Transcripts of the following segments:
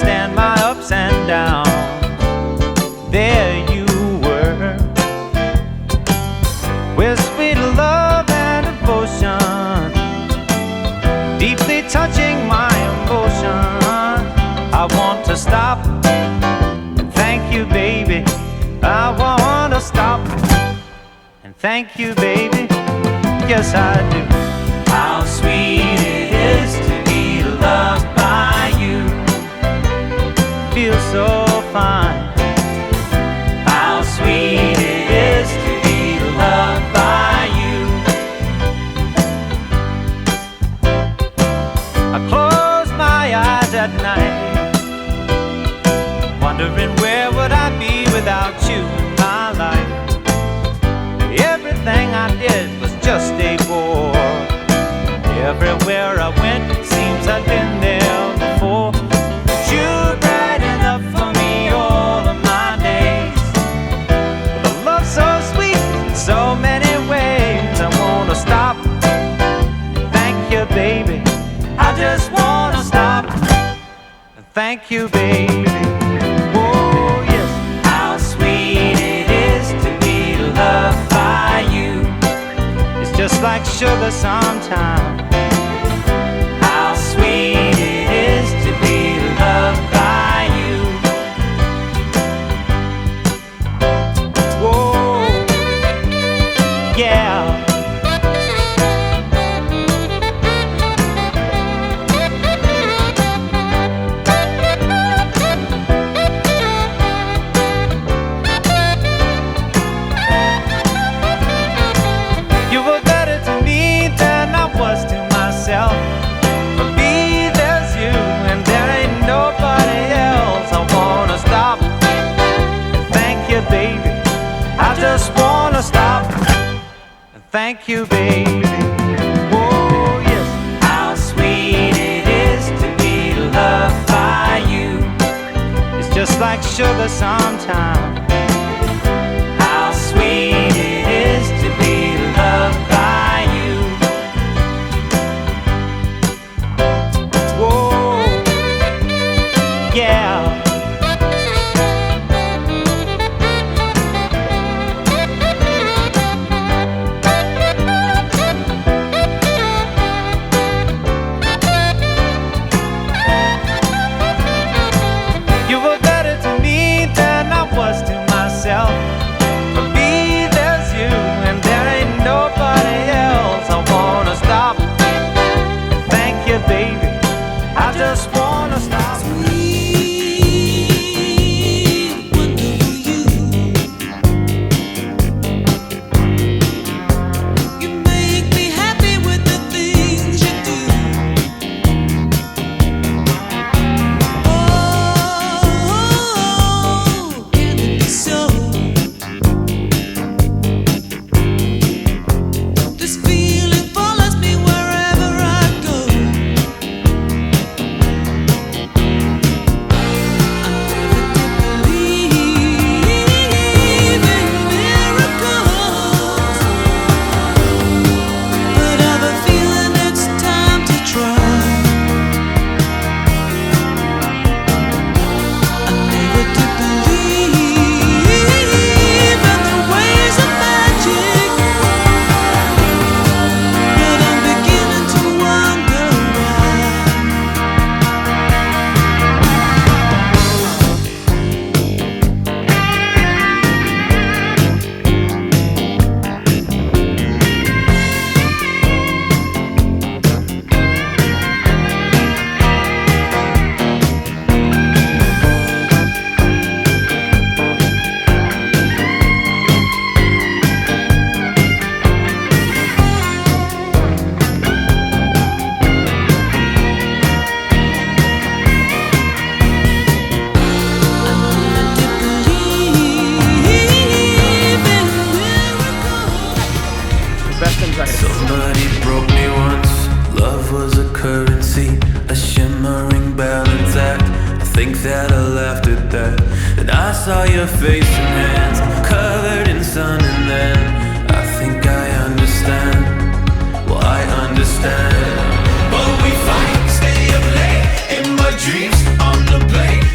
understand my ups and downs. There you were, with sweet love and devotion, deeply touching my emotion. I want to stop and thank you, baby. I want to stop and thank you, baby. Yes, I do. How sweet it is to be loved by you. Feels so fine. How sweet it is to be loved by you. I close my eyes at night, wondering where would I be without you in my life. Everything I did was just a bore. Everywhere I went, it seems I've been there before. But you're bright enough for me all of my days, with a love so sweet in so many ways. I wanna stop and thank you, baby. I just wanna stop and thank you, baby. Oh yes. How sweet it is to be loved by you. It's just like sugar sometimes. How sweet it is to be loved by you. Whoa, yeah. You were better to me than I was to myself. For me, there's you, and there ain't nobody else. I wanna stop and thank you, baby. I just wanna stop and thank you, baby. Oh, yes. How sweet it is to be loved by you. It's just like sugar sometimes. How sweet it is to be loved by you. Whoa, yeah. You were better to me than I was to myself. For me, there's you, and there ain't nobody else. I wanna stop and thank you, baby. I just wanna stop. Sweet, wonderful you. You make me happy with the things you do. Oh, can it be so? This feeling follows me wherever I go. I never did believe in miracles, but I have a feeling it's time to try. I never did believe in the ways of magic, but I'm beginning to wonder why. I never did believe in miracles. Best and brightest. Somebody broke me once. Love was a currency, a shimmering balance act. I think that I laughed at that. And I saw your face and hands covered in sun, and then I think I understand. Well, I understand. But we fight, stay up late in my dreams on the plane.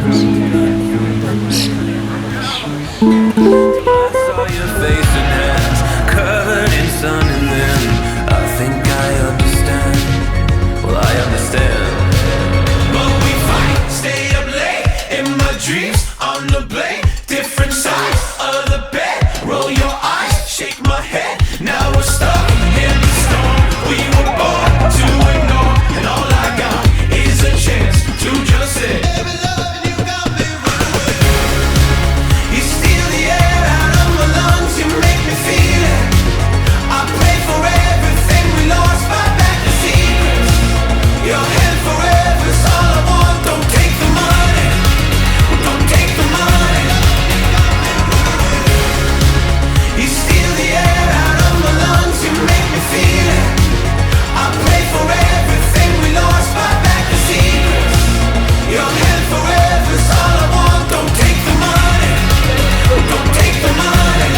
saw your face and hands covered in sun, and then I think I understand. Well, I understand. But we fight, stay up late in my dreams on the blade, different sides of the bed. Roll your eyes, shake my head. Now we're stuck in the storm. We were born to ignore, and all I got is a chance to just say, baby, love, you got me running away. You steal the air out of my lungs, you make me feel it. I pray for everything we lost, fight back the secrets. Your hand forever's all I want. Don't take the money, don't take the money. You steal the air out of my lungs, you make me feel it. I pray for everything we lost, fight back the secrets. Your hand forever's all I want. Don't take the money, don't take the money.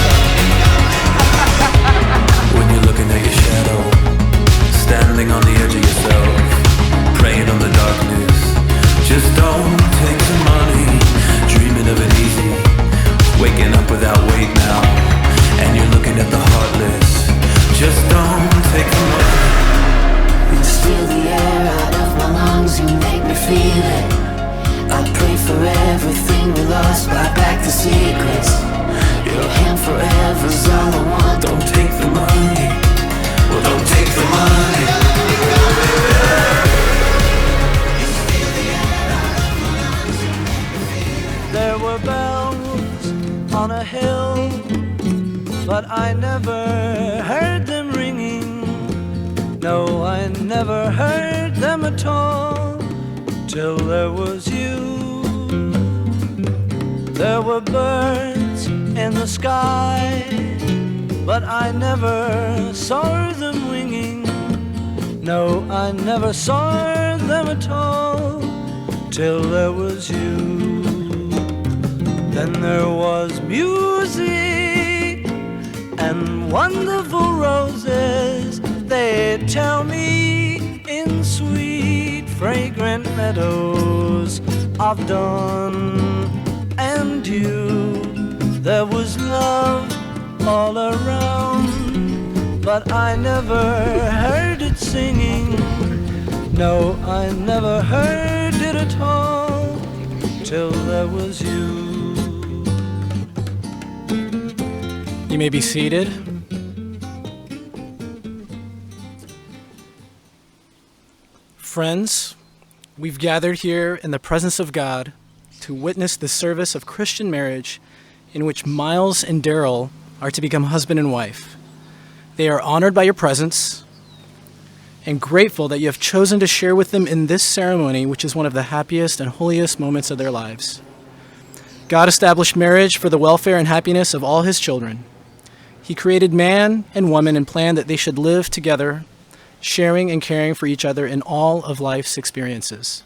When you're looking at your shadow, standing on the edge of yourself, praying on the darkness, just don't take the money. Dreaming of it easy, waking up without weight now, and you're looking at the heartless. Just don't take the money. You steal the air out of my lungs, you make me feel it. I pray for everything we lost, buy back the secrets. Your hand forever's all I want. Don't take the money. Well, don't take the money. There were bells on a hill, but I never heard them ringing. No, I never heard them at all, till there was you. There were birds in the sky, but I never saw them winging. No, I never saw them at all, till there was you. Then there was music and wonderful roses, they tell me, in sweet fragrant meadows of dawn and dew. There was love all around, but I never heard it singing. No, I never heard it at all, till there was you. You may be seated. Friends, we've gathered here in the presence of God to witness the service of Christian marriage in which Miles and Daryl are to become husband and wife. They are honored by your presence and grateful that you have chosen to share with them in this ceremony, which is one of the happiest and holiest moments of their lives. God established marriage for the welfare and happiness of all his children. He created man and woman and planned that they should live together, sharing and caring for each other in all of life's experiences.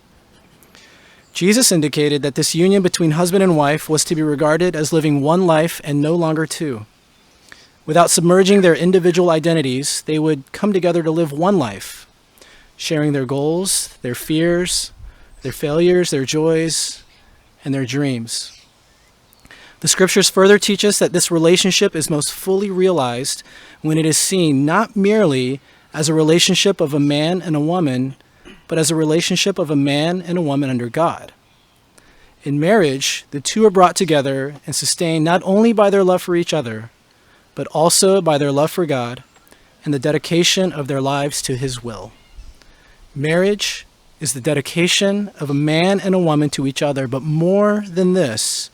Jesus indicated that this union between husband and wife was to be regarded as living one life and no longer two. Without submerging their individual identities, they would come together to live one life, sharing their goals, their fears, their failures, their joys, and their dreams. The scriptures further teach us that this relationship is most fully realized when it is seen not merely as a relationship of a man and a woman, but as a relationship of a man and a woman under God. In marriage, the two are brought together and sustained not only by their love for each other, but also by their love for God and the dedication of their lives to his will. Marriage is the dedication of a man and a woman to each other, but more than this,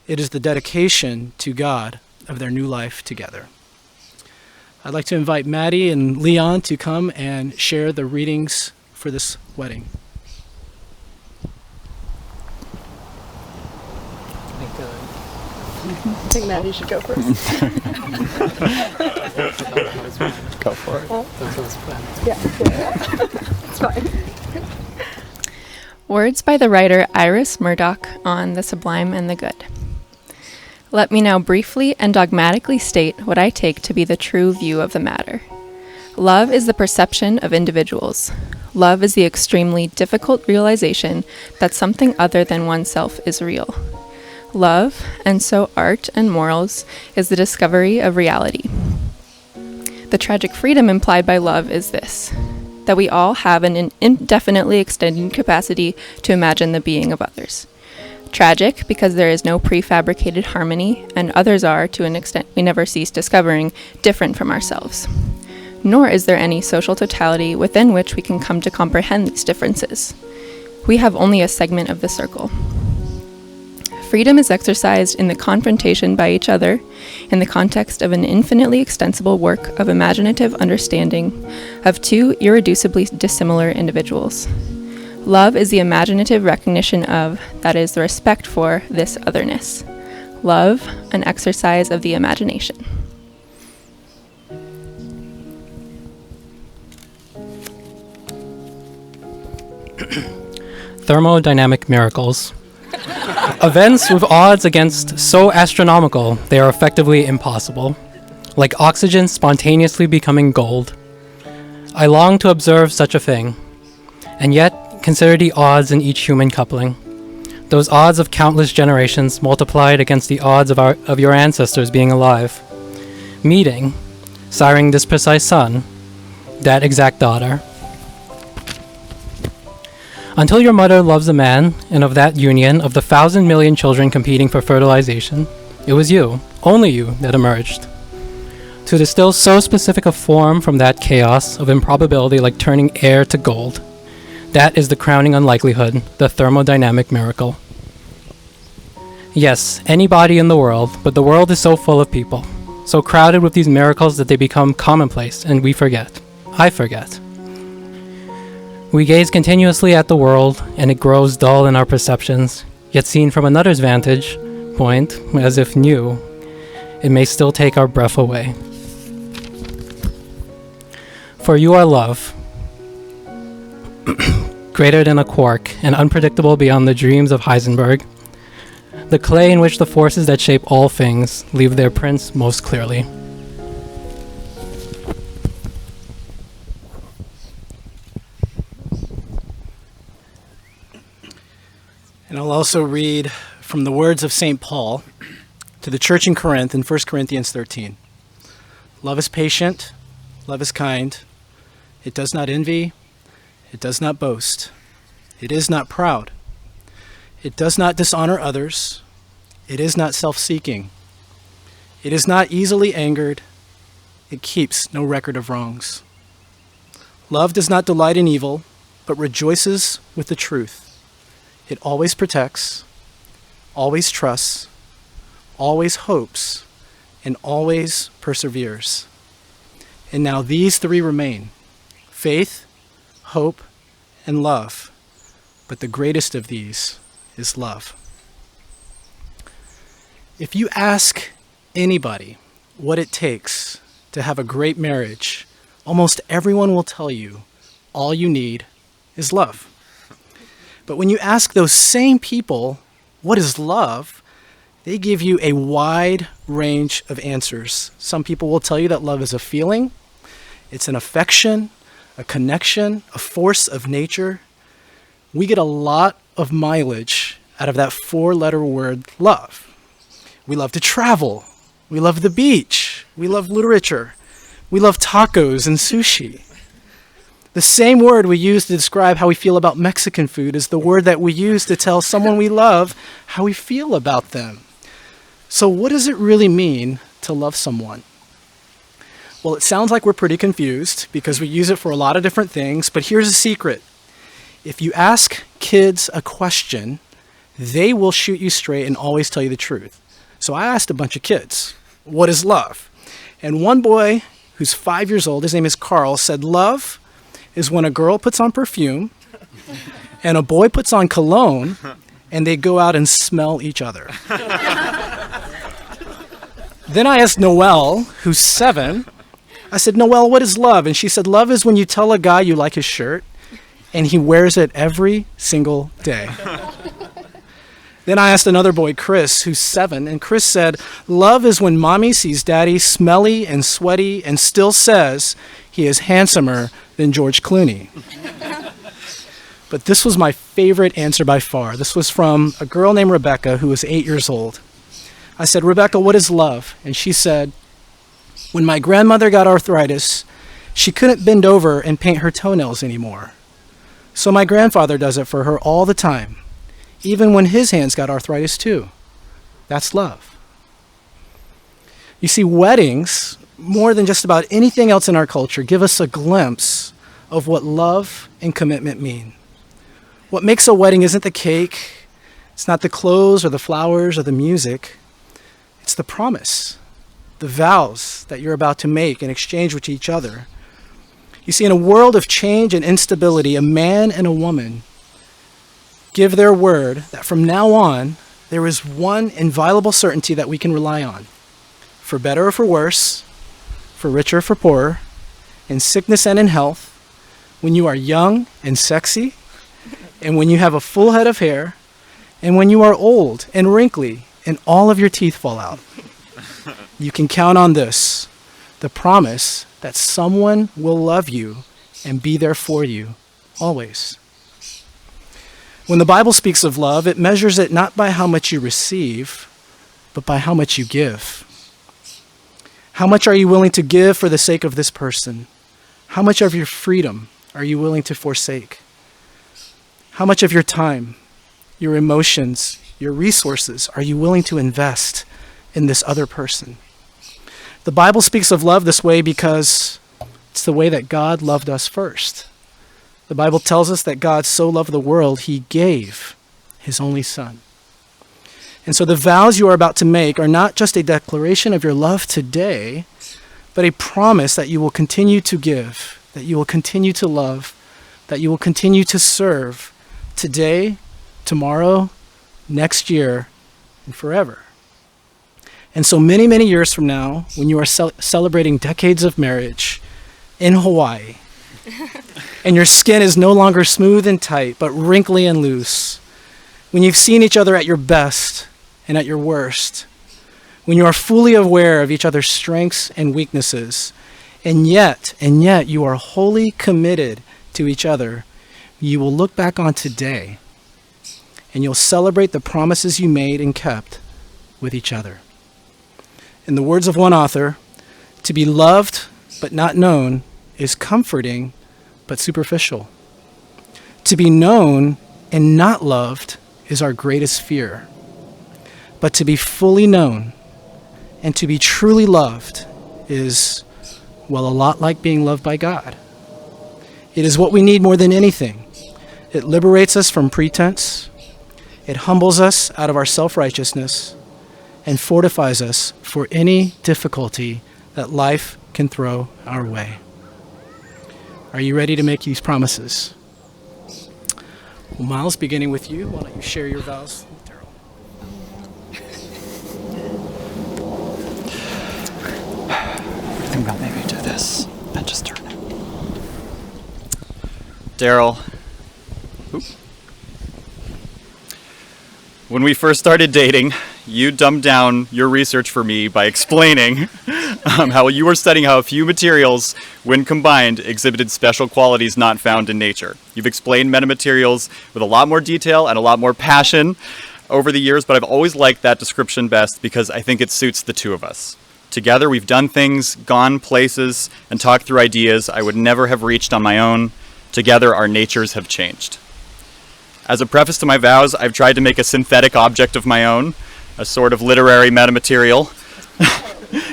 it is the dedication to God of their new life together. I'd like to invite Maddie and Leon to come and share the readings for this wedding. I think Maddie should go first. Go for it. Yeah. It's fine. Words by the writer Iris Murdoch on The Sublime and the Good. Let me now briefly and dogmatically state what I take to be the true view of the matter. Love is the perception of individuals. Love is the extremely difficult realization that something other than oneself is real. Love, and so art and morals, is the discovery of reality. The tragic freedom implied by love is this: that we all have an indefinitely extended capacity to imagine the being of others. Tragic because there is no prefabricated harmony, and others are, to an extent we never cease discovering, different from ourselves. Nor is there any social totality within which we can come to comprehend these differences. We have only a segment of the circle. Freedom is exercised in the confrontation by each other in the context of an infinitely extensible work of imaginative understanding of two irreducibly dissimilar individuals. Love is the imaginative recognition of, that is, the respect for, this otherness. Love, an exercise of the imagination. Thermodynamic miracles. Events with odds against so astronomical they are effectively impossible, like oxygen spontaneously becoming gold. I long to observe such a thing, and yet consider the odds in each human coupling, those odds of countless generations multiplied against the odds of your ancestors being alive, meeting, siring this precise son, that exact daughter. Until your mother loves a man, and of that union, of the 1,000 million children competing for fertilization, it was you, only you, that emerged. To distill so specific a form from that chaos of improbability like turning air to gold, that is the crowning unlikelihood, the thermodynamic miracle. Yes, anybody in the world, but the world is so full of people, so crowded with these miracles that they become commonplace, and we forget. I forget. We gaze continuously at the world, and it grows dull in our perceptions, yet seen from another's vantage point, as if new, it may still take our breath away. For you are love, greater than a quark, and unpredictable beyond the dreams of Heisenberg, the clay in which the forces that shape all things leave their prints most clearly. And I'll also read from the words of St. Paul to the church in Corinth in 1 Corinthians 13. Love is patient, love is kind, it does not envy, it does not boast, it is not proud, it does not dishonor others, it is not self-seeking, it is not easily angered, it keeps no record of wrongs. Love does not delight in evil, but rejoices with the truth. It always protects, always trusts, always hopes, and always perseveres. And now these three remain: faith, hope, and love. But the greatest of these is love. If you ask anybody what it takes to have a great marriage, almost everyone will tell you all you need is love. But when you ask those same people, what is love? They give you a wide range of answers. Some people will tell you that love is a feeling, it's an affection, a connection, a force of nature. We get a lot of mileage out of that four-letter word, love. We love to travel. We love the beach. We love literature. We love tacos and sushi. The same word we use to describe how we feel about Mexican food is the word that we use to tell someone we love how we feel about them. So what does it really mean to love someone? Well, it sounds like we're pretty confused because we use it for a lot of different things, but here's a secret. If you ask kids a question, they will shoot you straight and always tell you the truth. So I asked a bunch of kids, what is love? And one boy who's 5 years old, his name is Carl, said love is when a girl puts on perfume and a boy puts on cologne and they go out and smell each other. Then I asked Noelle, who's 7, I said, Noelle, what is love? And she said, love is when you tell a guy you like his shirt and he wears it every single day. Then I asked another boy, Chris, who's 7, and Chris said, love is when mommy sees daddy smelly and sweaty and still says he is handsomer than George Clooney. But this was my favorite answer by far. This was from a girl named Rebecca who was 8 years old. I said, "Rebecca, what is love?" And she said, "When my grandmother got arthritis, she couldn't bend over and paint her toenails anymore. So my grandfather does it for her all the time, even when his hands got arthritis too. That's love." You see, weddings, more than just about anything else in our culture, give us a glimpse of what love and commitment mean. What makes a wedding isn't the cake, it's not the clothes or the flowers or the music, it's the promise, the vows that you're about to make in exchange with each other. You see, in a world of change and instability, a man and a woman give their word that from now on, there is one inviolable certainty that we can rely on, for better or for worse, for richer or for poorer, in sickness and in health, when you are young and sexy, and when you have a full head of hair, and when you are old and wrinkly and all of your teeth fall out. You can count on this, the promise that someone will love you and be there for you always. When the Bible speaks of love, it measures it not by how much you receive, but by how much you give. How much are you willing to give for the sake of this person? How much of your freedom are you willing to forsake? How much of your time, your emotions, your resources are you willing to invest in this other person? The Bible speaks of love this way because it's the way that God loved us first. The Bible tells us that God so loved the world, he gave his only son. And so the vows you are about to make are not just a declaration of your love today, but a promise that you will continue to give, that you will continue to love, that you will continue to serve today, tomorrow, next year, and forever. And so many, many years from now, when you are celebrating decades of marriage in Hawaii, and your skin is no longer smooth and tight, but wrinkly and loose, when you've seen each other at your best and at your worst, when you are fully aware of each other's strengths and weaknesses, and yet you are wholly committed to each other, you will look back on today and you'll celebrate the promises you made and kept with each other. In the words of one author, to be loved but not known is comforting but superficial. To be known and not loved is our greatest fear. But to be fully known and to be truly loved is, well, a lot like being loved by God. It is what we need more than anything. It liberates us from pretense. It humbles us out of our self-righteousness and fortifies us for any difficulty that life can throw our way. Are you ready to make these promises? Well, Miles, beginning with you, why don't you share your vows with Daryl? I think I'll maybe do this and just turn it. Daryl. When we first started dating, you dumbed down your research for me by explaining how you were studying how a few materials, when combined, exhibited special qualities not found in nature. You've explained metamaterials with a lot more detail and a lot more passion over the years, but I've always liked that description best because I think it suits the two of us. Together, we've done things, gone places, and talked through ideas I would never have reached on my own. Together, our natures have changed. As a preface to my vows, I've tried to make a synthetic object of my own, a sort of literary metamaterial,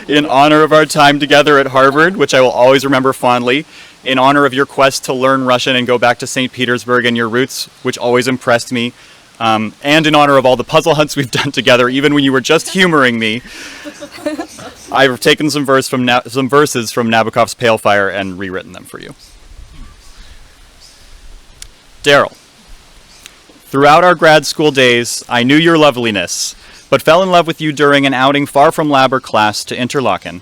in honor of our time together at Harvard, which I will always remember fondly, in honor of your quest to learn Russian and go back to St. Petersburg and your roots, which always impressed me, and in honor of all the puzzle hunts we've done together, even when you were just humoring me. I've taken some verses from Nabokov's Pale Fire and rewritten them for you. Daryl. Throughout our grad school days, I knew your loveliness, but fell in love with you during an outing far from lab or class to Interlaken.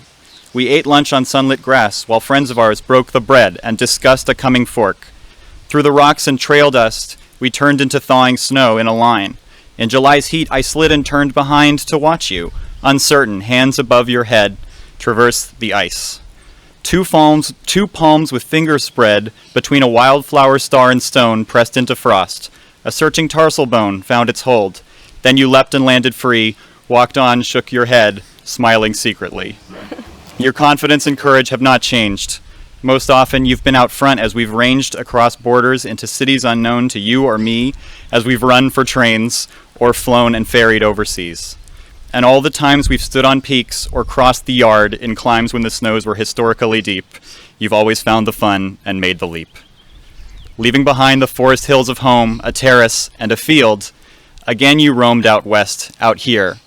We ate lunch on sunlit grass while friends of ours broke the bread and discussed a coming fork. Through the rocks and trail dust, we turned into thawing snow in a line. In July's heat, I slid and turned behind to watch you, uncertain, hands above your head, traverse the ice. Two palms with fingers spread between a wildflower star and stone pressed into frost. A searching tarsal bone found its hold. Then you leapt and landed free, walked on, shook your head, smiling secretly. Your confidence and courage have not changed. Most often, you've been out front as we've ranged across borders into cities unknown to you or me, as we've run for trains or flown and ferried overseas. And all the times we've stood on peaks or crossed the yard in climbs when the snows were historically deep, you've always found the fun and made the leap. Leaving behind the forest hills of home, a terrace, and a field, again you roamed out west, out here,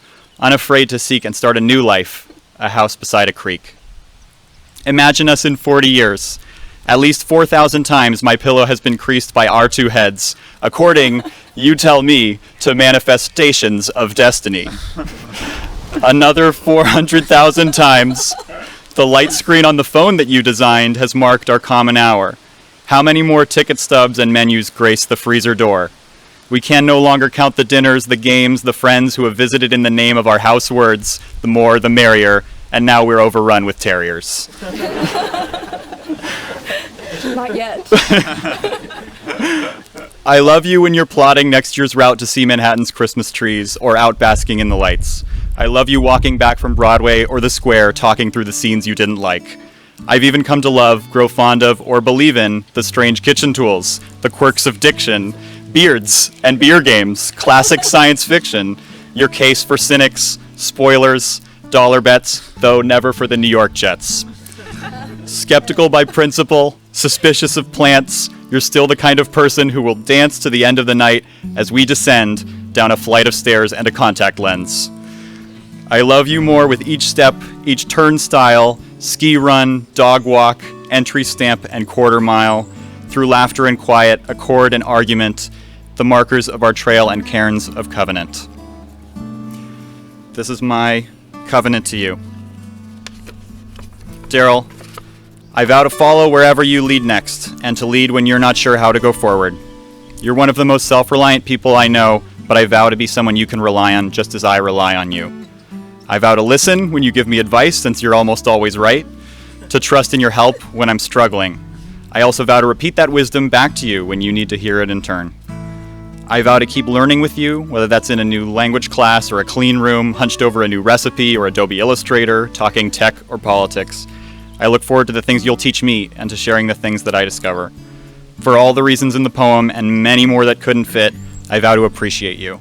unafraid to seek and start a new life, a house beside a creek. Imagine us in 40 years. At least 4,000 times my pillow has been creased by our two heads, according, you tell me, to manifestations of destiny. Another 400,000 times, the light screen on the phone that you designed has marked our common hour. How many more ticket stubs and menus grace the freezer door? We can no longer count the dinners, the games, the friends who have visited in the name of our house words, the more the merrier, and now we're overrun with terriers. Not yet. I love you when you're plotting next year's route to see Manhattan's Christmas trees or out basking in the lights. I love you walking back from Broadway or the Square talking through the scenes you didn't like. I've even come to love, grow fond of, or believe in the strange kitchen tools, the quirks of diction, beards and beer games, classic science fiction, your case for cynics, spoilers, dollar bets, though never for the New York Jets. Skeptical by principle, suspicious of plants, you're still the kind of person who will dance to the end of the night as we descend down a flight of stairs and a contact lens. I love you more with each step, each turnstile, ski run, dog walk, entry stamp, and quarter mile, through laughter and quiet, accord and argument, the markers of our trail and cairns of covenant. This is my covenant to you. Daryl, I vow to follow wherever you lead next, and to lead when you're not sure how to go forward. You're one of the most self-reliant people I know, but I vow to be someone you can rely on just as I rely on you. I vow to listen when you give me advice, since you're almost always right, to trust in your help when I'm struggling. I also vow to repeat that wisdom back to you when you need to hear it in turn. I vow to keep learning with you, whether that's in a new language class or a clean room, hunched over a new recipe or Adobe Illustrator, talking tech or politics. I look forward to the things you'll teach me and to sharing the things that I discover. For all the reasons in the poem and many more that couldn't fit, I vow to appreciate you.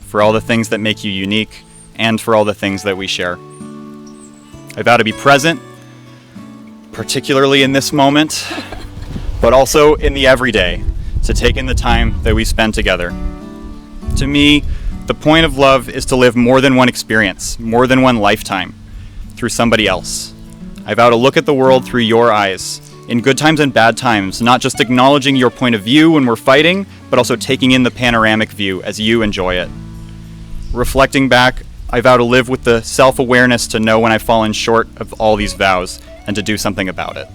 For all the things that make you unique and for all the things that we share. I vow to be present, particularly in this moment, but also in the everyday, to take in the time that we spend together. To me, the point of love is to live more than one experience, more than one lifetime, through somebody else. I vow to look at the world through your eyes, in good times and bad times, not just acknowledging your point of view when we're fighting, but also taking in the panoramic view as you enjoy it. Reflecting back, I vow to live with the self-awareness to know when I've fallen short of all these vows and to do something about it.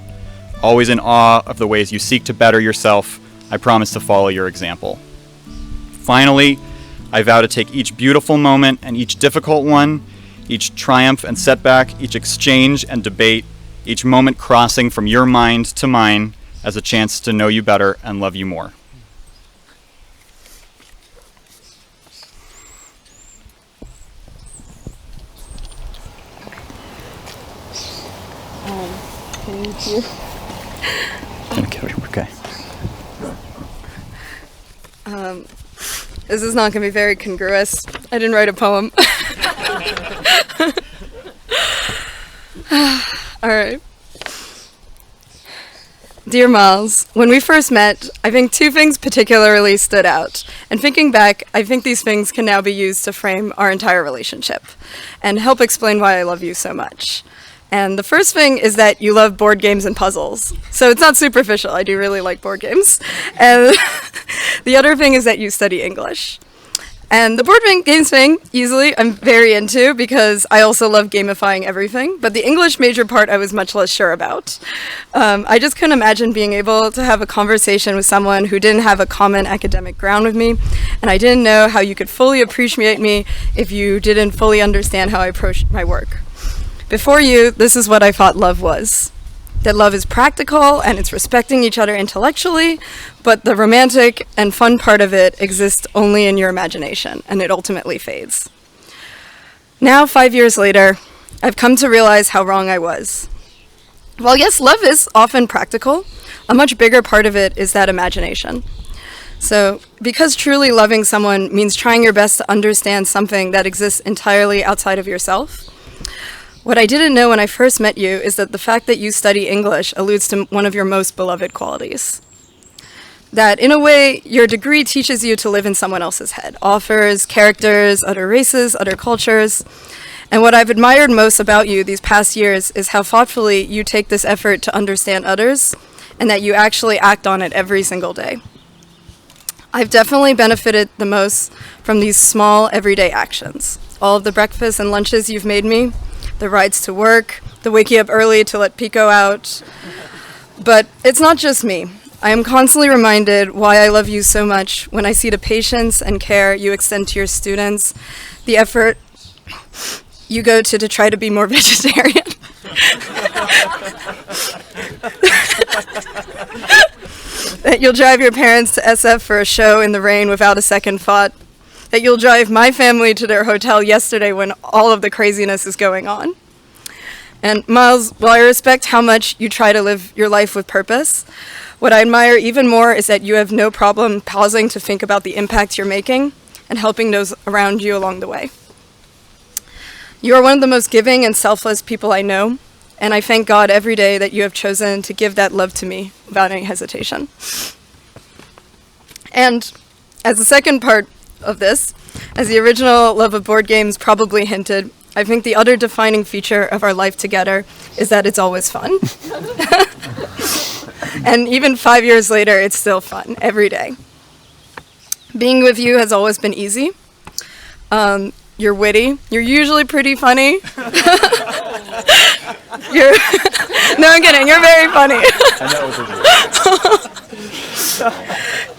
Always in awe of the ways you seek to better yourself, I promise to follow your example. Finally, I vow to take each beautiful moment and each difficult one, each triumph and setback, each exchange and debate, each moment crossing from your mind to mine as a chance to know you better and love you more. Thank you. Okay. This is not going to be very congruous. I didn't write a poem. All right. Dear Miles, when we first met, I think two things particularly stood out. And thinking back, I think these things can now be used to frame our entire relationship and help explain why I love you so much. And the first thing is that you love board games and puzzles. So it's not superficial. I do really like board games. And the other thing is that you study English. And the board games thing, easily, I'm very into because I also love gamifying everything. But the English major part I was much less sure about. I just couldn't imagine being able to have a conversation with someone who didn't have a common academic ground with me. And I didn't know how you could fully appreciate me if you didn't fully understand how I approached my work. Before you, this is what I thought love was. that love is practical and it's respecting each other intellectually, but the romantic and fun part of it exists only in your imagination, and it ultimately fades. Now, 5 years later, I've come to realize how wrong I was. While yes, love is often practical, a much bigger part of it is that imagination. So, because truly loving someone means trying your best to understand something that exists entirely outside of yourself, what I didn't know when I first met you is that the fact that you study English alludes to one of your most beloved qualities. That, in a way, your degree teaches you to live in someone else's head, authors, characters, other races, other cultures. And what I've admired most about you these past years is how thoughtfully you take this effort to understand others, and that you actually act on it every single day. I've definitely benefited the most from these small, everyday actions. All of the breakfasts and lunches you've made me, the rides to work, the waking up early to let Pico out. But it's not just me. I am constantly reminded why I love you so much when I see the patience and care you extend to your students, the effort you go to try to be more vegetarian. That you'll drive your parents to SF for a show in the rain without a second thought. That you'll drive my family to their hotel yesterday when all of the craziness is going on. And Miles, while I respect how much you try to live your life with purpose, what I admire even more is that you have no problem pausing to think about the impact you're making and helping those around you along the way. You are one of the most giving and selfless people I know, and I thank God every day that you have chosen to give that love to me without any hesitation. And as the second part of this, as the original love of board games probably hinted, I think the other defining feature of our life together is that it's always fun. And even 5 years later, it's still fun every day. Being with you has always been easy. You're witty. You're usually pretty funny. No, I'm kidding. You're very funny.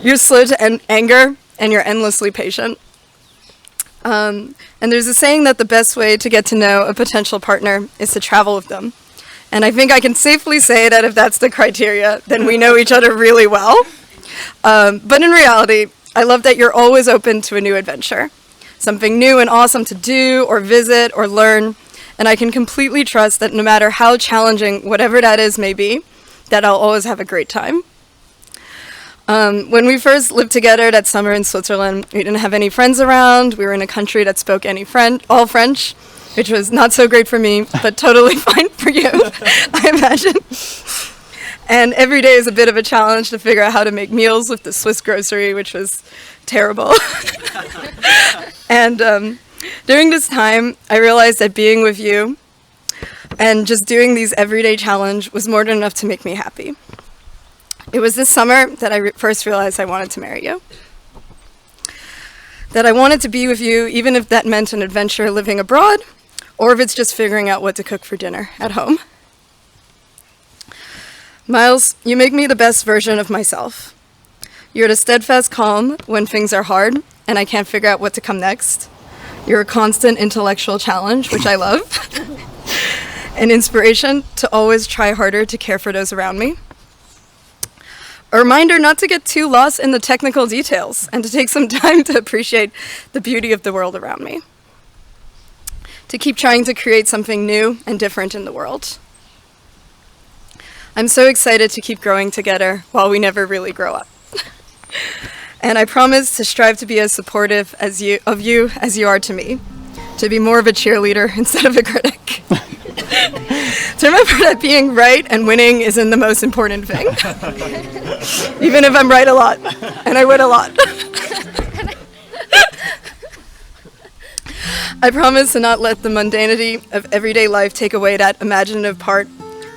You're slow to anger, and you're endlessly patient. And there's a saying that the best way to get to know a potential partner is to travel with them. And I think I can safely say that if that's the criteria, then we know each other really well. But in reality, I love that you're always open to a new adventure. Something new and awesome to do or visit or learn. And I can completely trust that no matter how challenging whatever that is may be, that I'll always have a great time. When we first lived together that summer in Switzerland, we didn't have any friends around. We were in a country that spoke all French, which was not so great for me, but totally fine for you, I imagine. And every day is a bit of a challenge to figure out how to make meals with the Swiss grocery, which was terrible. And during this time, I realized that being with you and just doing these everyday challenges was more than enough to make me happy. It was this summer that I first realized I wanted to marry you. That I wanted to be with you, even if that meant an adventure living abroad, or if it's just figuring out what to cook for dinner at home. Miles, you make me the best version of myself. You're the steadfast calm when things are hard and I can't figure out what to come next. You're a constant intellectual challenge, which I love. An inspiration to always try harder to care for those around me. A reminder not to get too lost in the technical details and to take some time to appreciate the beauty of the world around me. To keep trying to create something new and different in the world. I'm so excited to keep growing together while we never really grow up. And I promise to strive to be as supportive of you as you are to me. To be more of a cheerleader instead of a critic. To remember that being right and winning isn't the most important thing. Even if I'm right a lot, and I win a lot. I promise to not let the mundanity of everyday life take away that imaginative part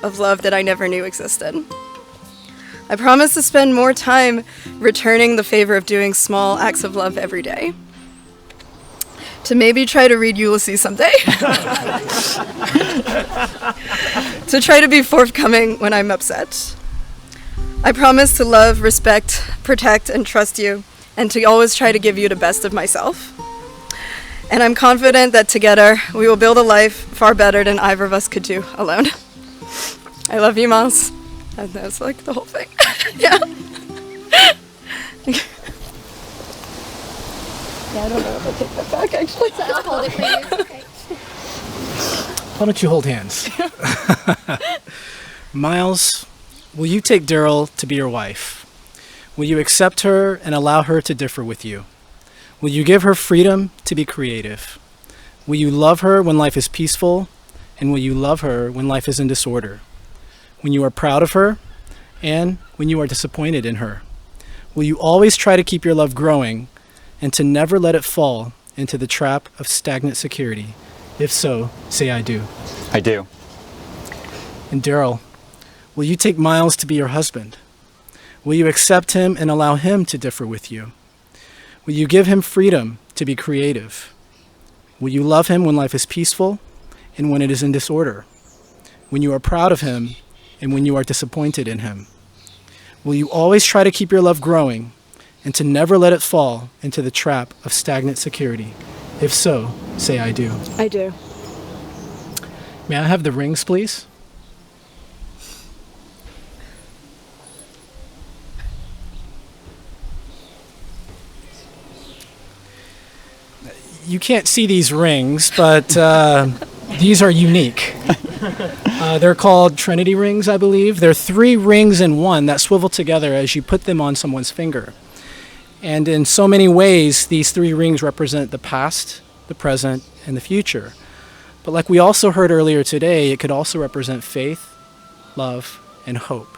of love that I never knew existed. I promise to spend more time returning the favor of doing small acts of love every day. To maybe try to read Ulysses someday. To try to be forthcoming when I'm upset. I promise to love, respect, protect, and trust you, and to always try to give you the best of myself. And I'm confident that together we will build a life far better than either of us could do alone. I love you, Miles. And that's like the whole thing. Yeah. Yeah, I don't know if I take that back, actually. I'll hold it for you. Okay. Why don't you hold hands? Miles, will you take Daryl to be your wife? Will you accept her and allow her to differ with you? Will you give her freedom to be creative? Will you love her when life is peaceful? And will you love her when life is in disorder? When you are proud of her and when you are disappointed in her? Will you always try to keep your love growing and to never let it fall into the trap of stagnant security? If so, say I do. I do. And Daryl, will you take Miles to be your husband? Will you accept him and allow him to differ with you? Will you give him freedom to be creative? Will you love him when life is peaceful and when it is in disorder? When you are proud of him and when you are disappointed in him? Will you always try to keep your love growing and to never let it fall into the trap of stagnant security? If so, say I do. I do. May I have the rings, please? You can't see these rings, but these are unique. They're called Trinity rings, I believe. They're 3 rings in one that swivel together as you put them on someone's finger. And in so many ways, these 3 rings represent the past, the present, and the future. But like we also heard earlier today, it could also represent faith, love, and hope.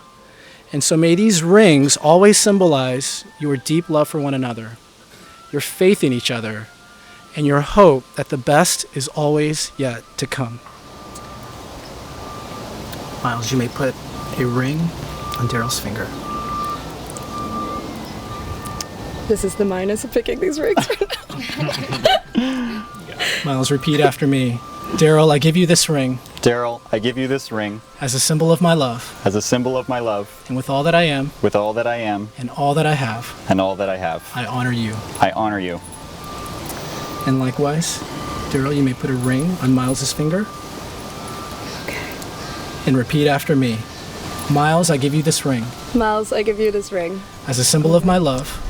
And so may these rings always symbolize your deep love for one another, your faith in each other, and your hope that the best is always yet to come. Miles, you may put a ring on Daryl's finger. This is the minus of picking these rings right now. Miles, repeat after me. Daryl, I give you this ring Daryl, I give you this ring as a symbol of my love, as a symbol of my love, and with all that I am, with all that I am, and all that I have, and all that I have. I honor you. I honor you. And likewise, Daryl, you may put a ring on Miles's finger. Okay. And repeat after me. Miles, I give you this ring Miles, I give you this ring as a symbol of my love,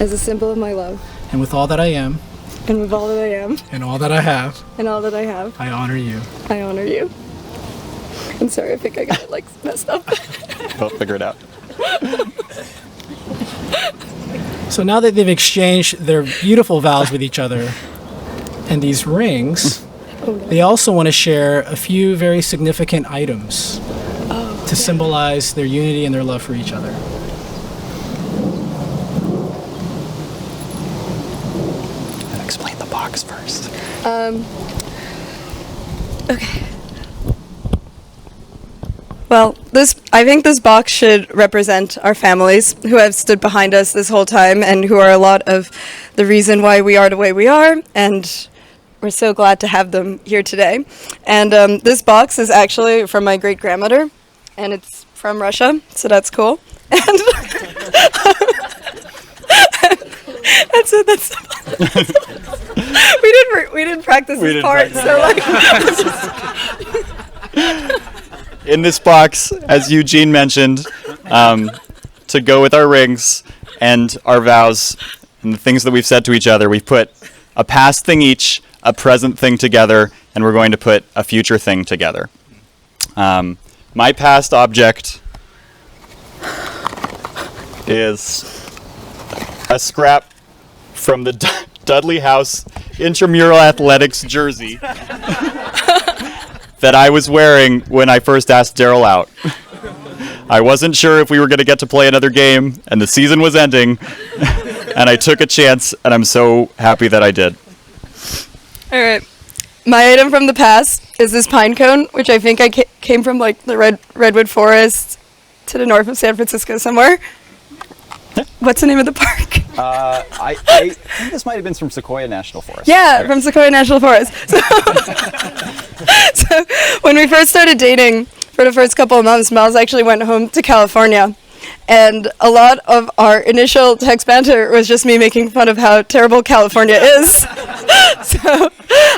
as a symbol of my love, and with all that I am, and with all that I am, and all that I have, and all that I have, I honor you. I honor you. I'm sorry, I think I got it like messed up. We'll figure it out. So now that they've exchanged their beautiful vows with each other and these rings, they also want to share a few very significant items to symbolize their unity and their love for each other. And explain the box first. Okay. Well, I think this box should represent our families who have stood behind us this whole time and who are a lot of the reason why we are the way we are, and we're so glad to have them here today. And this box is actually from my great-grandmother, and it's from Russia, so that's cool. And that's it. We didn't practice this part, so like. In this box, as Eugene mentioned, to go with our rings and our vows and the things that we've said to each other, we've put a past thing each, a present thing together, and we're going to put a future thing together. My past object is a scrap from the Dudley House intramural athletics jersey that I was wearing when I first asked Daryl out. I wasn't sure if we were going to get to play another game, and the season was ending, and I took a chance, and I'm so happy that I did. All right. My item from the past is this pine cone, which I think I came from like the redwood forest to the north of San Francisco somewhere. What's the name of the park? I think this might have been from Sequoia National Forest. Yeah, Okay. from Sequoia National Forest. So when we first started dating, for the first couple of months, Miles actually went home to California. And a lot of our initial text banter was just me making fun of how terrible California is. So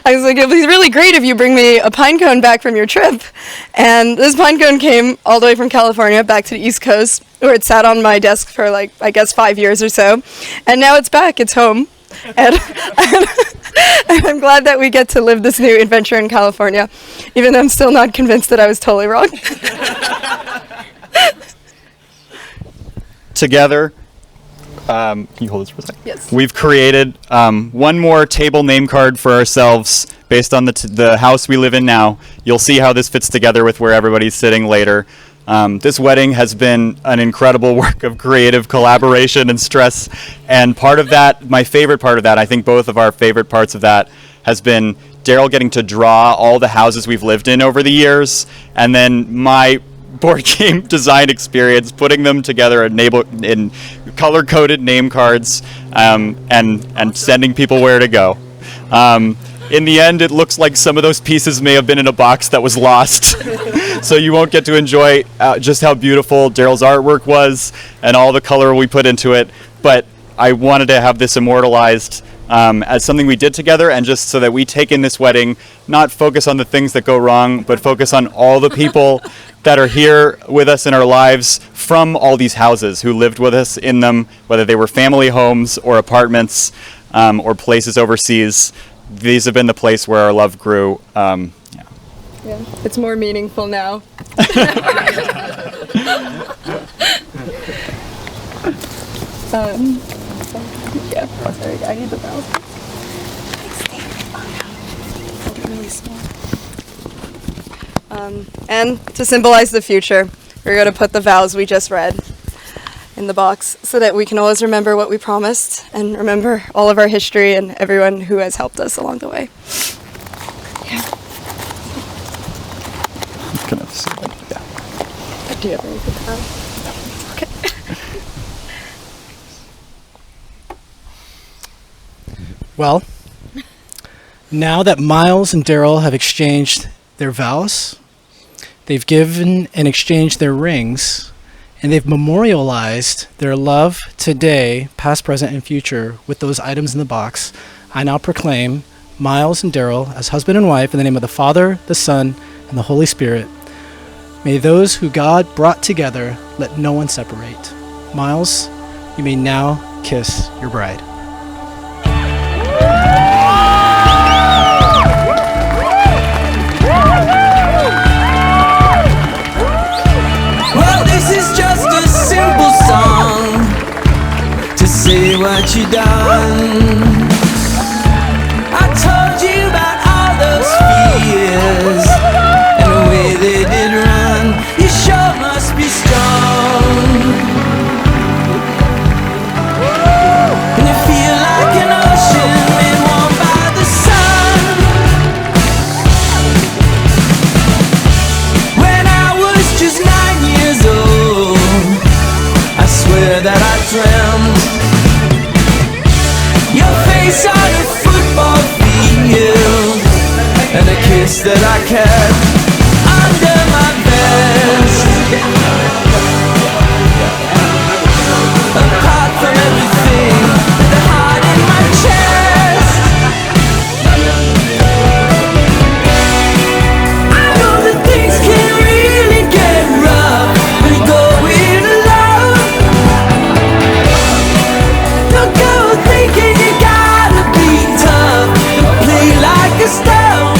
I was like, it'd be really great if you bring me a pine cone back from your trip. And this pine cone came all the way from California back to the East Coast, where it sat on my desk for like, I guess, 5 years or so. And now it's back, it's home. And I'm glad that we get to live this new adventure in California, even though I'm still not convinced that I was totally wrong. Together, can you hold this for a second? Yes. We've created one more table name card for ourselves based on the house we live in now. You'll see how this fits together with where everybody's sitting later. This wedding has been an incredible work of creative collaboration and stress, and part of that, my favorite part of that, I think both of our favorite parts of that, has been Daryl getting to draw all the houses we've lived in over the years, and then my board game design experience, putting them together in color-coded name cards, and sending people where to go. In the end, it looks like some of those pieces may have been in a box that was lost, so you won't get to enjoy just how beautiful Daryl's artwork was and all the color we put into it, but I wanted to have this immortalized as something we did together, and just so that we take in this wedding, not focus on the things that go wrong, but focus on all the people that are here with us in our lives from all these houses, who lived with us in them, whether they were family homes or apartments or places overseas. These have been the place where our love grew. Yeah, it's more meaningful now. Yeah, sorry, I need the mouse. Really small. And to symbolize the future, we're going to put the vows we just read in the box so that we can always remember what we promised and remember all of our history and everyone who has helped us along the way. Yeah. Do you have anything to add? Okay. Well, now that Miles and Daryl have exchanged their vows, they've given and exchanged their rings, and they've memorialized their love today, past, present, and future, with those items in the box, I now proclaim Miles and Daryl as husband and wife in the name of the Father, the Son, and the Holy Spirit. May those who God brought together let no one separate. Miles, you may now kiss your bride. Well, this is just a simple song to say what you done. I told you about all those fears and the way they did run. You sure must be strong. And you feel like an ocean made warm by the sun. When I was just 9 years old, I swear that I dreamt your face on a football field and a kiss that I kept under my vest. Apart from everything, the heart in my chest. I know that things can really get rough when you go in love. Don't go thinking you gotta be tough and play like a stone.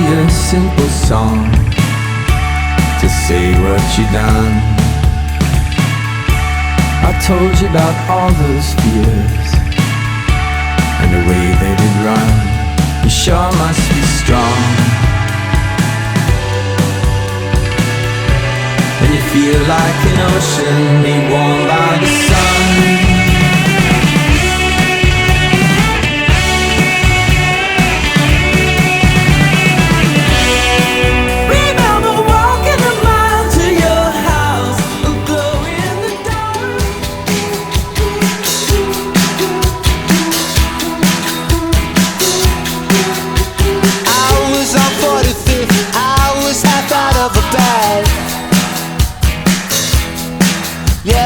a simple song to say what you done. I told you about all those fears and the way they did run. You sure must be strong, and you feel like an ocean made warm by the sun. Yeah,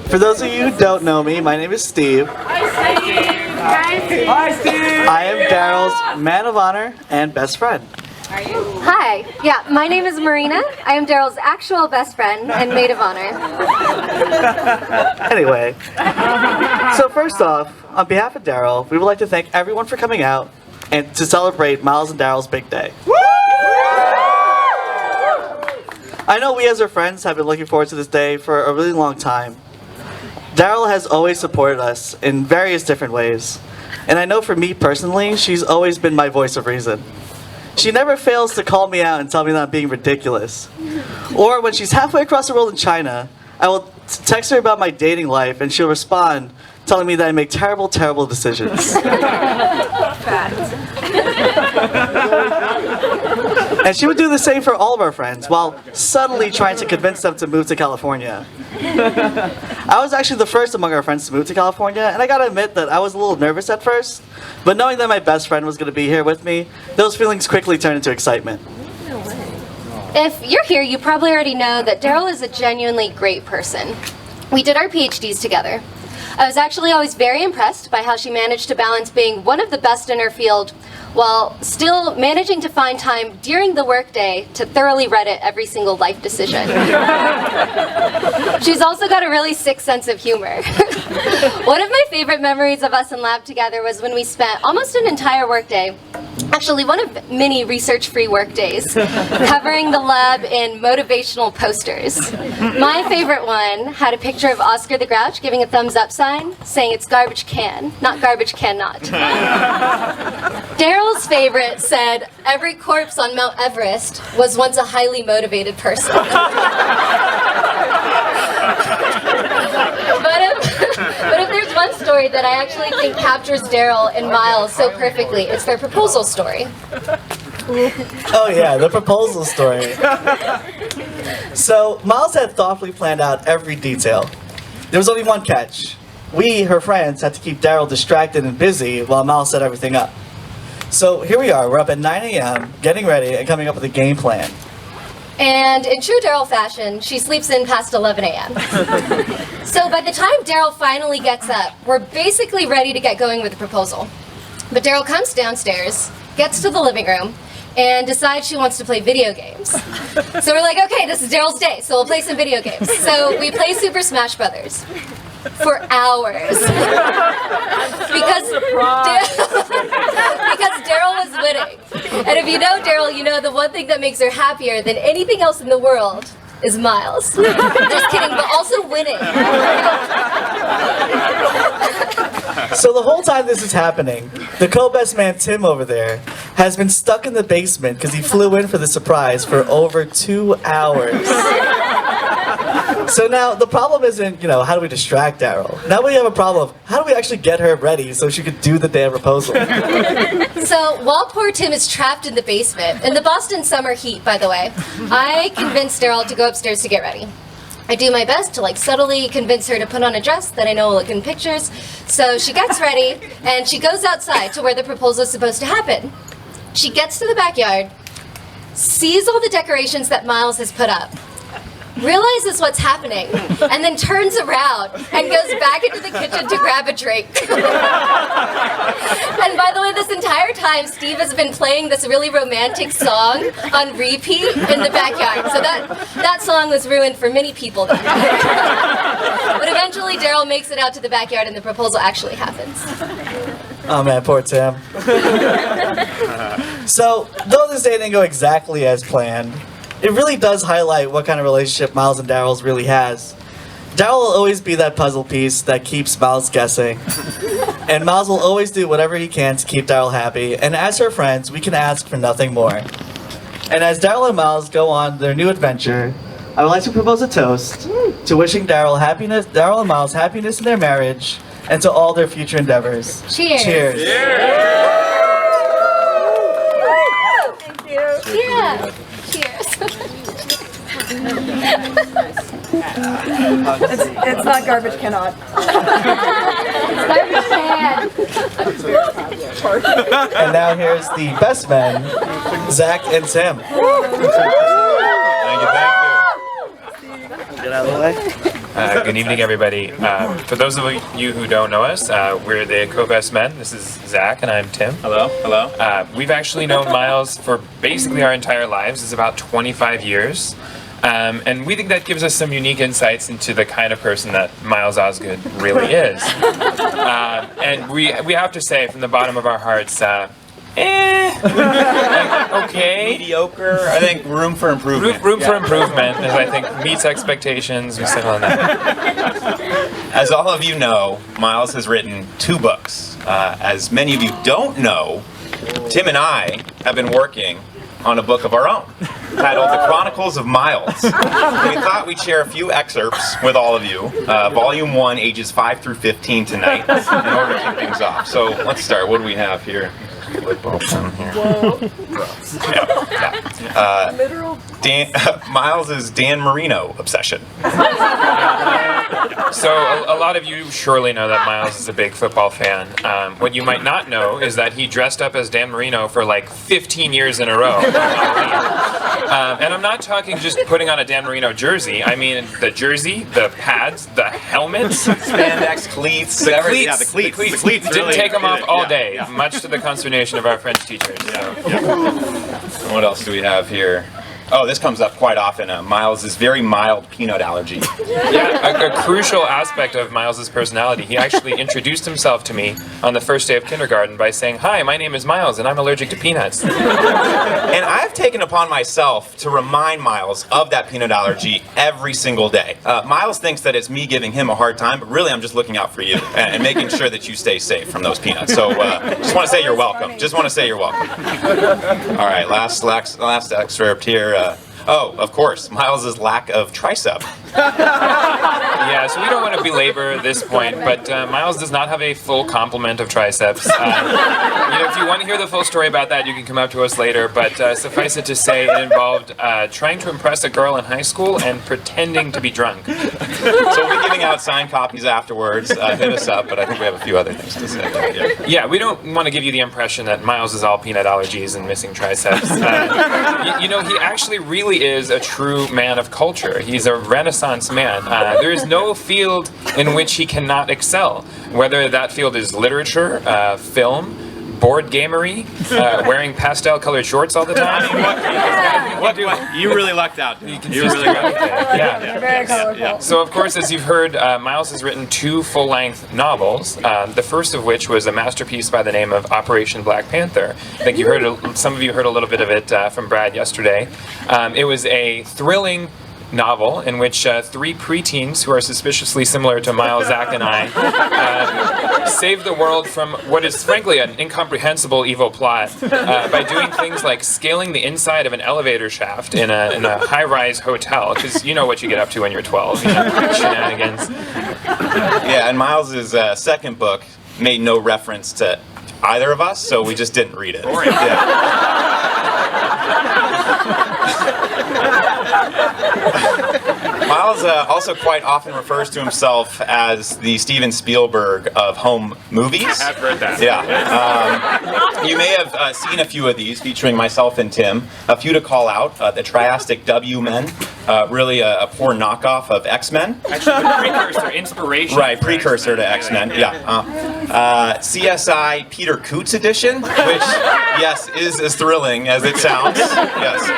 For those of you who don't know me, my name is Steve. Hi, Steve. I am Daryl's man of honor and best friend. Hi. Yeah, my name is Marina. I am Daryl's actual best friend and maid of honor. Anyway, so first off, on behalf of Daryl, we would like to thank everyone for coming out and to celebrate Miles and Daryl's big day. I know we as our friends have been looking forward to this day for a really long time. Daryl has always supported us in various different ways. And I know for me personally, she's always been my voice of reason. She never fails to call me out and tell me that I'm being ridiculous. Or when she's halfway across the world in China, I will text her about my dating life and she'll respond telling me that I make terrible, terrible decisions. And she would do the same for all of our friends while subtly trying to convince them to move to California. I was actually the first among our friends to move to California, and I gotta admit that I was a little nervous at first, but knowing that my best friend was gonna be here with me, those feelings quickly turned into excitement. If you're here, you probably already know that Daryl is a genuinely great person. We did our PhDs together. I was actually always very impressed by how she managed to balance being one of the best in her field while still managing to find time during the workday to thoroughly Reddit every single life decision. She's also got a really sick sense of humor. One of my favorite memories of us in lab together was when we spent almost an entire workday, actually one of many research-free work days, covering the lab in motivational posters. My favorite one had a picture of Oscar the Grouch giving a thumbs up sign, saying it's garbage can, not garbage cannot. Daryl's favorite said, every corpse on Mount Everest was once a highly motivated person. But if there's one story that I actually think captures Daryl and Miles so perfectly, it's their proposal story. Oh yeah, the proposal story. So, Miles had thoughtfully planned out every detail. There was only one catch. We, her friends, had to keep Daryl distracted and busy while Miles set everything up. So here we are, we're up at 9 a.m., getting ready and coming up with a game plan. And in true Daryl fashion, she sleeps in past 11 a.m. So by the time Daryl finally gets up, we're basically ready to get going with the proposal. But Daryl comes downstairs, gets to the living room, and decides she wants to play video games. So we're like, okay, this is Daryl's day, so we'll play some video games. So we play Super Smash Brothers for hours. because Daryl was winning. And if you know Daryl, you know the one thing that makes her happier than anything else in the world is Miles. Just kidding, but also winning. So the whole time this is happening, the co-best man Tim over there has been stuck in the basement because he flew in for the surprise for over 2 hours. So now the problem isn't, how do we distract Daryl? Now we have a problem of how do we actually get her ready so she could do the damn proposal? So while poor Tim is trapped in the basement, in the Boston summer heat, by the way, I convinced Daryl to go upstairs to get ready. I do my best to subtly convince her to put on a dress that I know will look in pictures. So she gets ready and she goes outside to where the proposal is supposed to happen. She gets to the backyard, sees all the decorations that Miles has put up, realizes what's happening, and then turns around and goes back into the kitchen to grab a drink. And by the way, this entire time, Steve has been playing this really romantic song on repeat in the backyard. So that song was ruined for many people that night. But eventually, Daryl makes it out to the backyard and the proposal actually happens. Oh man, poor Tim. So, though this day didn't go exactly as planned, it really does highlight what kind of relationship Miles and Daryl's really has. Daryl will always be that puzzle piece that keeps Miles guessing. And Miles will always do whatever he can to keep Daryl happy. And as her friends, we can ask for nothing more. And as Daryl and Miles go on their new adventure, I would like to propose a toast to wishing Daryl and Miles happiness in their marriage and to all their future endeavors. Cheers. Cheers. Thank you. Yeah. Cheers. It's not garbage cannot. Garbage can. And now here's the best men, Zach and Tim. Thank you. Get out of the way. Good Good evening, everybody. For those of you who don't know us, we're the co-best men. This is Zach, and I'm Tim. Hello. Hello. We've actually known Miles for basically our entire lives. It's about 25 years. And we think that gives us some unique insights into the kind of person that Miles Osgood really is. And we have to say from the bottom of our hearts, okay. Mediocre. I think room for improvement. Room for improvement, as I think meets expectations. We settle on that. As all of you know, Miles has written 2 books. As many of you don't know, Tim and I have been working on a book of our own, titled The Chronicles of Miles. We thought we'd share a few excerpts with all of you, Volume 1, ages 5 through 15 tonight, in order to kick things off. So let's start. What do we have here? Miles' Dan Marino obsession. So a lot of you surely know that Miles is a big football fan. What you might not know is that he dressed up as Dan Marino for like 15 years in a row. And I'm not talking just putting on a Dan Marino jersey. I mean the jersey, the pads, the helmets, spandex cleats, the cleats. Yeah, the cleats. Didn't really take them off all day, yeah. Much to the consternation of our French teachers. So. What else do we have here? Oh, this comes up quite often. Miles' very mild peanut allergy. Yeah, a crucial aspect of Miles's personality. He actually introduced himself to me on the first day of kindergarten by saying, "Hi, my name is Miles, and I'm allergic to peanuts." And I've taken upon myself to remind Miles of that peanut allergy every single day. Miles thinks that it's me giving him a hard time, but really I'm just looking out for you and making sure that you stay safe from those peanuts. So just want to say you're welcome. All right, last excerpt here. Oh, of course, Miles' lack of tricep. Yeah, so we don't want to belabor this point, but Miles does not have a full complement of triceps. If you want to hear the full story about that, you can come up to us later, but suffice it to say, it involved trying to impress a girl in high school and pretending to be drunk. So we'll be giving out signed copies afterwards. Hit us up, but I think we have a few other things to say. Yeah, we don't want to give you the impression that Miles is all peanut allergies and missing triceps. He actually really is a true man of culture. He's a Renaissance man. There is no field in which he cannot excel, whether that field is literature, film, board gamery, wearing pastel-colored shorts all the time. You really lucked out. You really lucked out. Yeah. Very colorful. Yeah. So, of course, as you've heard, Miles has written 2 full-length novels, the first of which was a masterpiece by the name of Operation Black Panther. I think some of you heard a little bit of it from Brad yesterday. It was a thrilling novel in which 3 preteens who are suspiciously similar to Miles, Zach, and I save the world from what is frankly an incomprehensible evil plot by doing things like scaling the inside of an elevator shaft in a high-rise hotel, because you know what you get up to when you're 12, shenanigans. Yeah, and Miles' second book made no reference to either of us, so we just didn't read it. Miles also quite often refers to himself as the Steven Spielberg of home movies. I've heard that. Yeah. You may have seen a few of these featuring myself and Tim. A few to call out. The Triastic W Men. Really a poor knockoff of X-Men. Actually, the precursor, inspiration. Right, precursor to X-Men. Yeah. CSI Peter Coots edition, which, yes, is as thrilling as it sounds. Yes.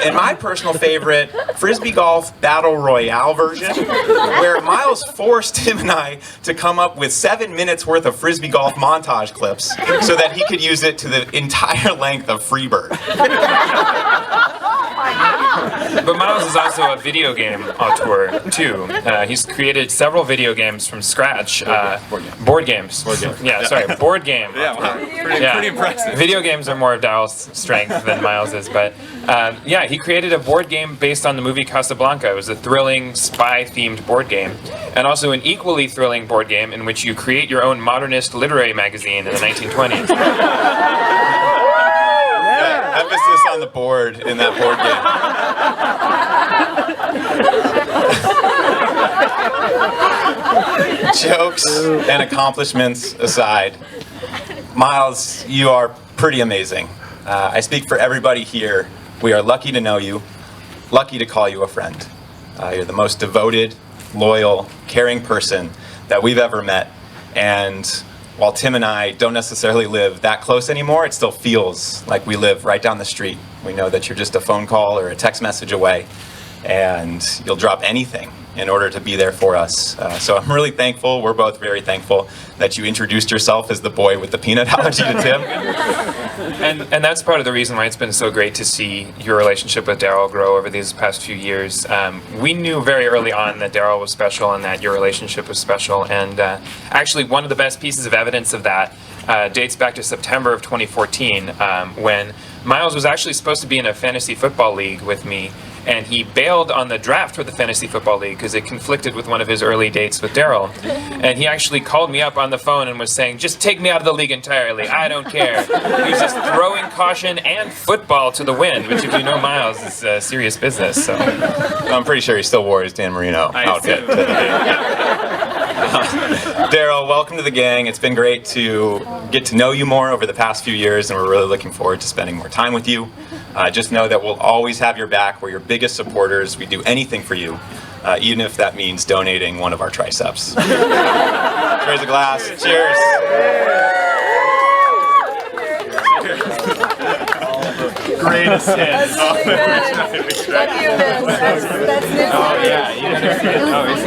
And my personal favorite, Frisbee Golf Battle Royale version, where Miles forced him and I to come up with 7 minutes worth of Frisbee Golf montage clips so that he could use it to the entire length of Freebird. But Miles is also a video game auteur, too. He's created several video games from scratch. Board games. Board game. Yeah, wow. Pretty impressive. Video games are more of Daryl's strength than Miles's, but he created a board game based on the movie Casablanca. It was a thrilling spy-themed board game, and also an equally thrilling board game in which you create your own modernist literary magazine in the 1920s. Emphasis on the board in that board game. Jokes and accomplishments aside, Miles, you are pretty amazing. I speak for everybody here. We are lucky to know you, lucky to call you a friend. You're the most devoted, loyal, caring person that we've ever met. And while Tim and I don't necessarily live that close anymore, it still feels like we live right down the street. We know that you're just a phone call or a text message away, and you'll drop anything in order to be there for us. So I'm really thankful, we're both very thankful, that you introduced yourself as the boy with the peanut allergy to Tim. And that's part of the reason why it's been so great to see your relationship with Daryl grow over these past few years. We knew very early on that Daryl was special and that your relationship was special. And actually, one of the best pieces of evidence of that dates back to September of 2014, when Miles was actually supposed to be in a fantasy football league with me, and he bailed on the draft for the fantasy football league because it conflicted with one of his early dates with Daryl. And he actually called me up on the phone and was saying, just take me out of the league entirely, I don't care. He was just throwing caution and football to the wind, which, if you know Miles, is serious business. So I'm pretty sure he still wore his Dan Marino outfit today. Daryl, welcome to the gang. It's been great to get to know you more over the past few years, and we're really looking forward to spending more time with you. Just know that we'll always have your back. We're your biggest supporters. We do anything for you, even if that means donating one of our triceps. Raise a glass. Cheers. Greatest hit. That's really good. Love you, man. That's new. Oh, yeah. You understand. Oh, it's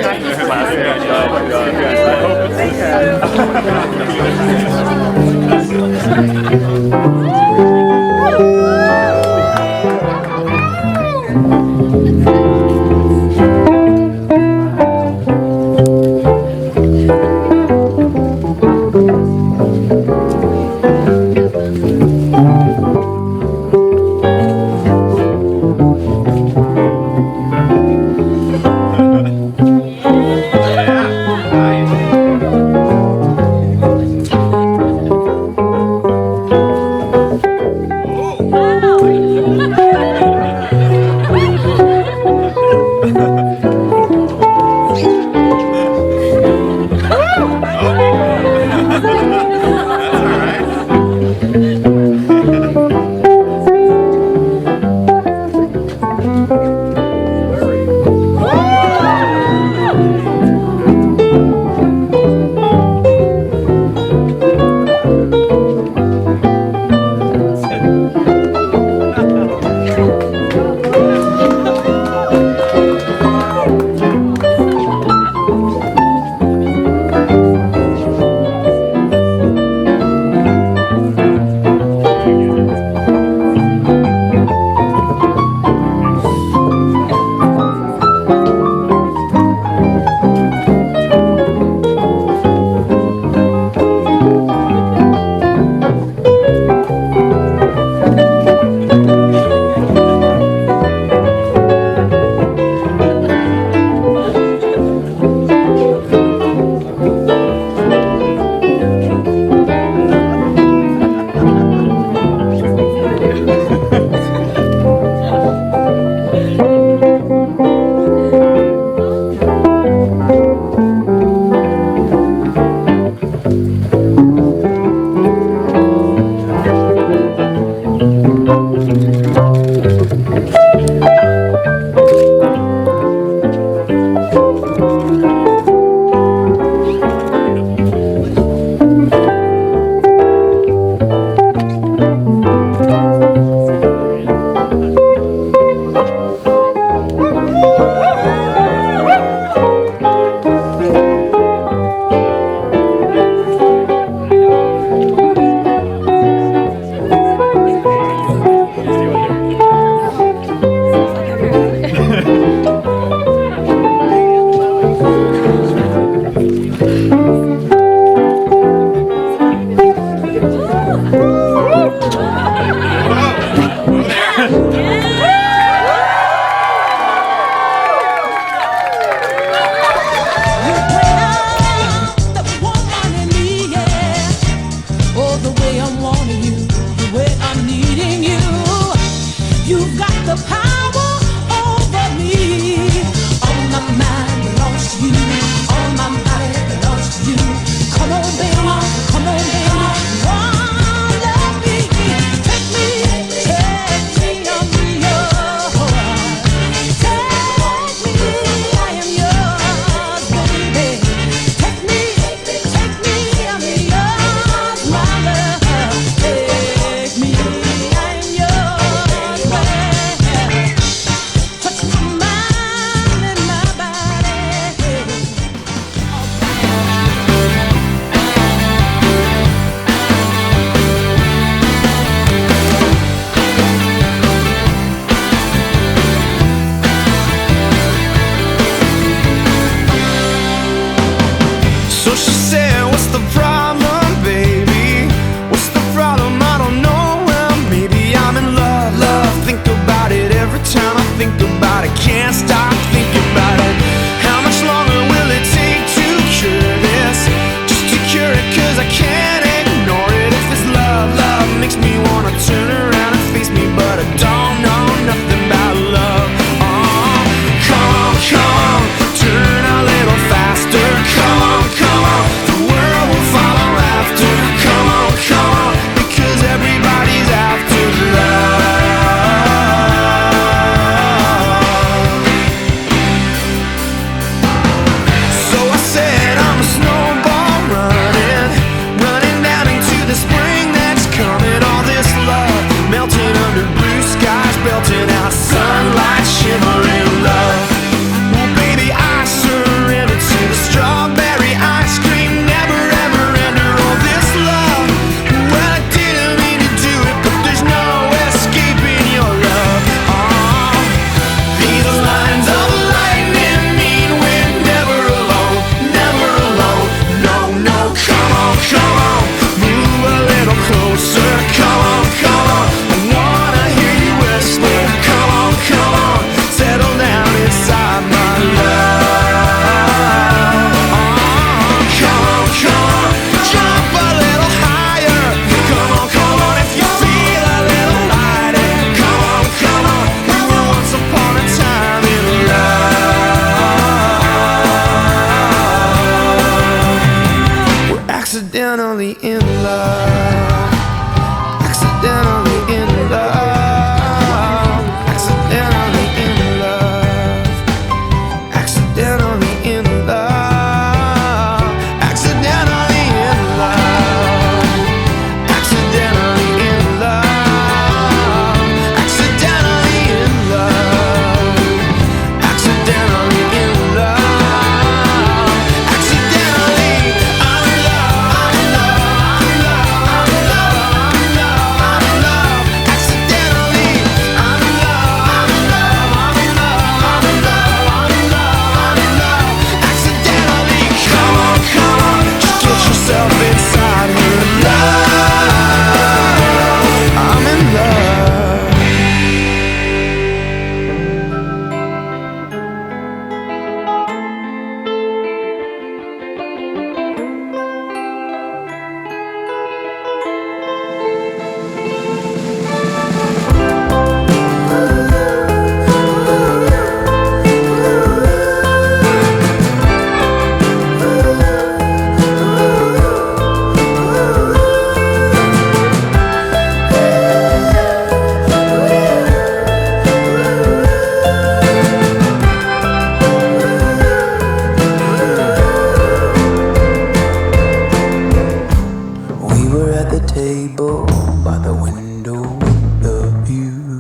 at the table by the window with the view.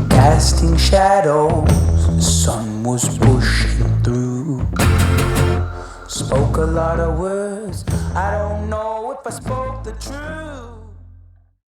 Casting shadows, the sun was pushing through. Spoke a lot of words, I don't know if I spoke the truth.